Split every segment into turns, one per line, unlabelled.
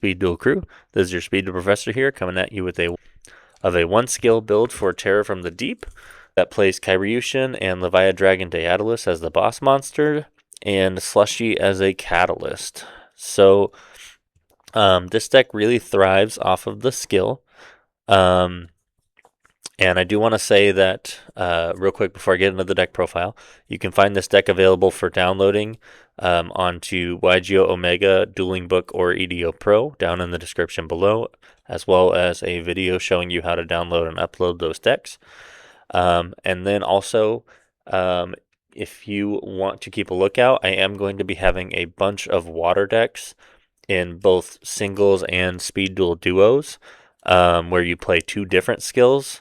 Speed Duel crew. This is your Speed Duel Professor here, coming at you with a 1 skill build for Terror from the Deep that plays Kairyu-Shin and Leviathan Dragon Daedalus as the boss monster, and Slushy as a catalyst. So this deck really thrives off of the skill. And I do want to say that real quick before I get into the deck profile, you can find this deck available for downloading onto Yugioh Omega, Dueling Book, or EDO Pro down in the description below, as well as a video showing you how to download and upload those decks. And then also, if you want to keep a lookout, I am going to be having a bunch of water decks in both singles and speed duel duos, where you play two different skills,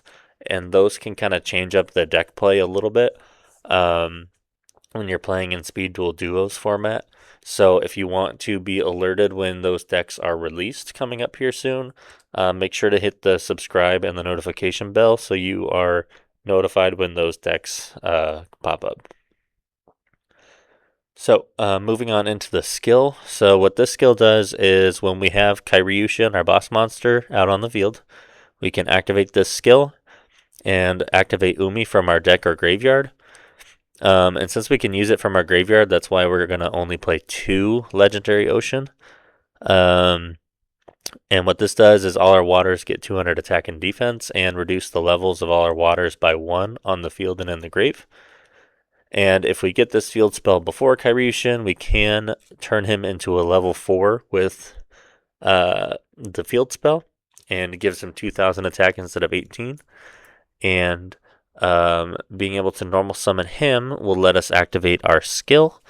and those can kind of change up the deck play a little bit when you're playing in speed duel duos format. So if you want to be alerted when those decks are released coming up here soon, make sure to hit the subscribe and the notification bell so you are notified when those decks pop up. So moving on into the skill. So what this skill does is when we have Kairyu-Shin, our boss monster, out on the field, we can activate this skill and activate Umi from our deck or graveyard. And since we can use it from our graveyard, that's why we're going to only play 2 Legendary Ocean. And what this does is all our waters get 200 attack and defense and reduce the levels of all our waters by 1 on the field and in the grave. And if we get this field spell before Kairyu-Shin, we can turn him into a level 4 with the field spell, and it gives him 2,000 attack instead of 18. And being able to normal summon him will let us activate our skill,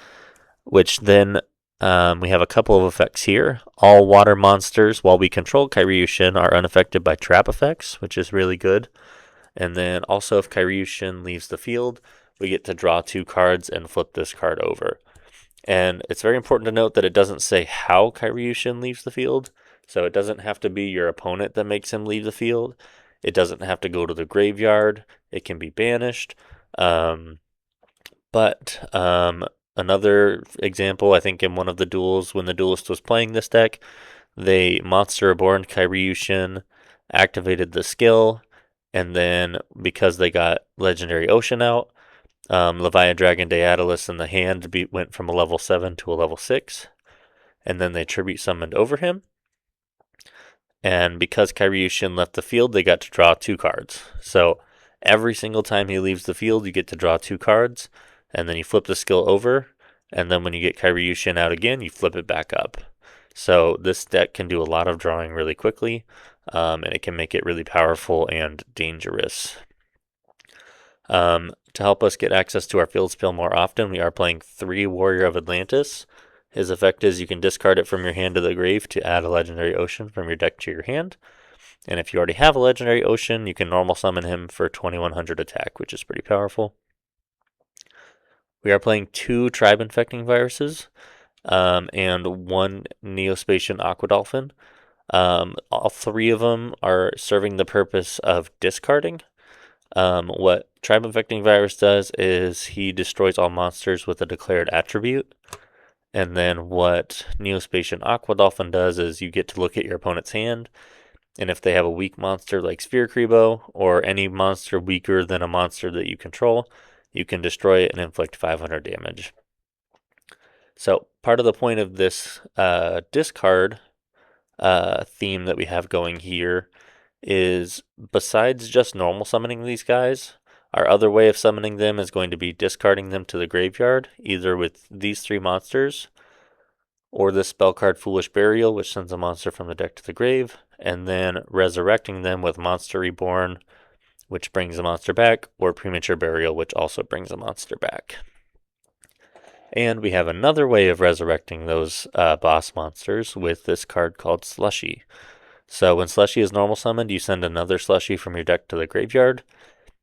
which then we have a couple of effects here. All water monsters, while we control Kairyu-Shin, are unaffected by trap effects, which is really good. And then also if Kairyu-Shin leaves the field, we get to draw 2 cards and flip this card over. And it's very important to note that it doesn't say how Kairyu-Shin leaves the field, so it doesn't have to be your opponent that makes him leave the field. It doesn't have to go to the graveyard. It can be banished. But another example, I think in one of the duels, when the duelist was playing this deck, they Monster Reborn Kairyu-Shin, activated the skill, and then because they got Legendary Ocean out, Leviathan Dragon Daedalus in the hand went from a level 7 to a level 6, and then they tribute summoned over him. And because Kairyu-Shin left the field, they got to draw 2 cards. So every single time he leaves the field, you get to draw 2 cards, and then you flip the skill over, and then when you get Kairyu-Shin out again, you flip it back up. So this deck can do a lot of drawing really quickly, and it can make it really powerful and dangerous. To help us get access to our field spell more often, we are playing 3 Warrior of Atlantis. His effect is you can discard it from your hand to the grave to add a Legendary Ocean from your deck to your hand. And if you already have a Legendary Ocean, you can normal summon him for 2100 attack, which is pretty powerful. We are playing 2 Tribe Infecting Viruses and 1 Neospatian Aqua Dolphin. All 3 of them are serving the purpose of discarding. What Tribe Infecting Virus does is he destroys all monsters with a declared attribute. And then what Neospatian Aqua Dolphin does is you get to look at your opponent's hand, and if they have a weak monster like Sphere Kribo, or any monster weaker than a monster that you control, you can destroy it and inflict 500 damage. So part of the point of this discard theme that we have going here is, besides just normal summoning these guys, our other way of summoning them is going to be discarding them to the graveyard, either with these 3 monsters, or the spell card Foolish Burial, which sends a monster from the deck to the grave, and then resurrecting them with Monster Reborn, which brings a monster back, or Premature Burial, which also brings a monster back. And we have another way of resurrecting those boss monsters with this card called Slushy. So when Slushy is normal summoned, you send another Slushy from your deck to the graveyard.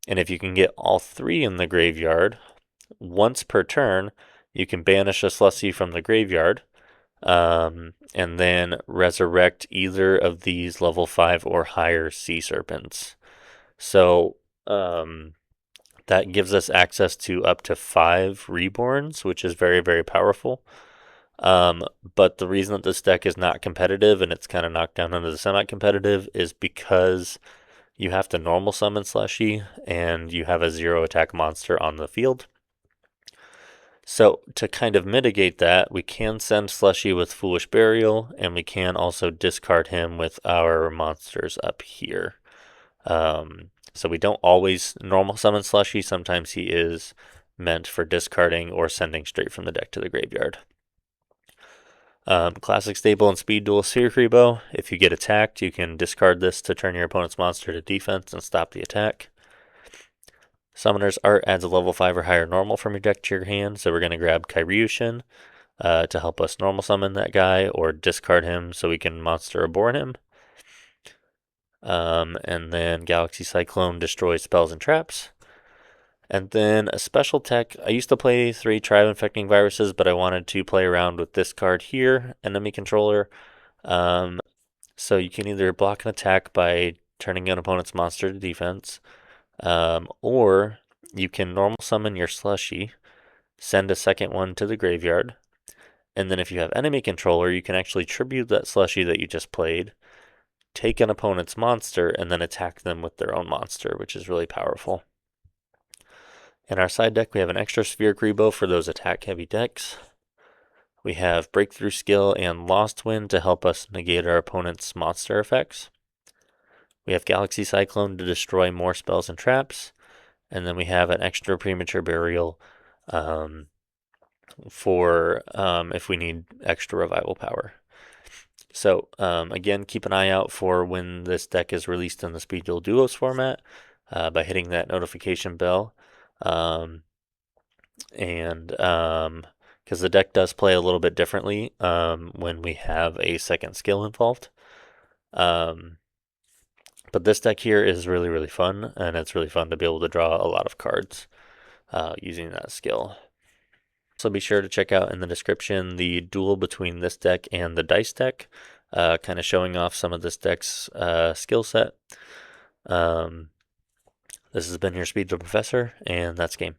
And if you can get all 3 in the graveyard, once per turn, you can banish a Slushy from the graveyard, and then resurrect either of these level 5 or higher sea serpents. So that gives us access to up to 5 reborns, which is very, very powerful. Um, but the reason that this deck is not competitive and it's kind of knocked down into the semi-competitive is because you have to normal summon Slushy and you have a 0 attack monster on the field. So to kind of mitigate that, we can send Slushy with Foolish Burial, and we can also discard him with our monsters up here. So we don't always normal summon Slushy. Sometimes he is meant for discarding or sending straight from the deck to the graveyard. Classic Stable and Speed Duel Seer Bow. If you get attacked, you can discard this to turn your opponent's monster to defense and stop the attack. Summoner's Art adds a level 5 or higher normal from your deck to your hand, so we're going to grab Kairyu-Shin to help us normal summon that guy or discard him so we can monster reborn him. And then Galaxy Cyclone destroys spells and traps. And then a special tech. I used to play 3 Tribe Infecting Viruses, but I wanted to play around with this card here, Enemy Controller. So you can either block an attack by turning an opponent's monster to defense, or you can normal summon your Slushy, send a second one to the graveyard, and then if you have enemy controller, you can actually tribute that Slushy that you just played, take an opponent's monster, and then attack them with their own monster, which is really powerful. In our side deck, we have an extra Sphere Grebo for those attack-heavy decks. We have Breakthrough Skill and Lost Wind to help us negate our opponent's monster effects. We have Galaxy Cyclone to destroy more spells and traps. And then we have an extra Premature Burial for if we need extra revival power. So again, keep an eye out for when this deck is released in the Speed Duel Duos format by hitting that notification bell. And because the deck does play a little bit differently when we have a second skill involved. But this deck here is really, really fun, and it's really fun to be able to draw a lot of cards using that skill. So be sure to check out in the description the duel between this deck and the dice deck, kind of showing off some of this deck's skill set. This has been your Speed Duel Professor, and that's game.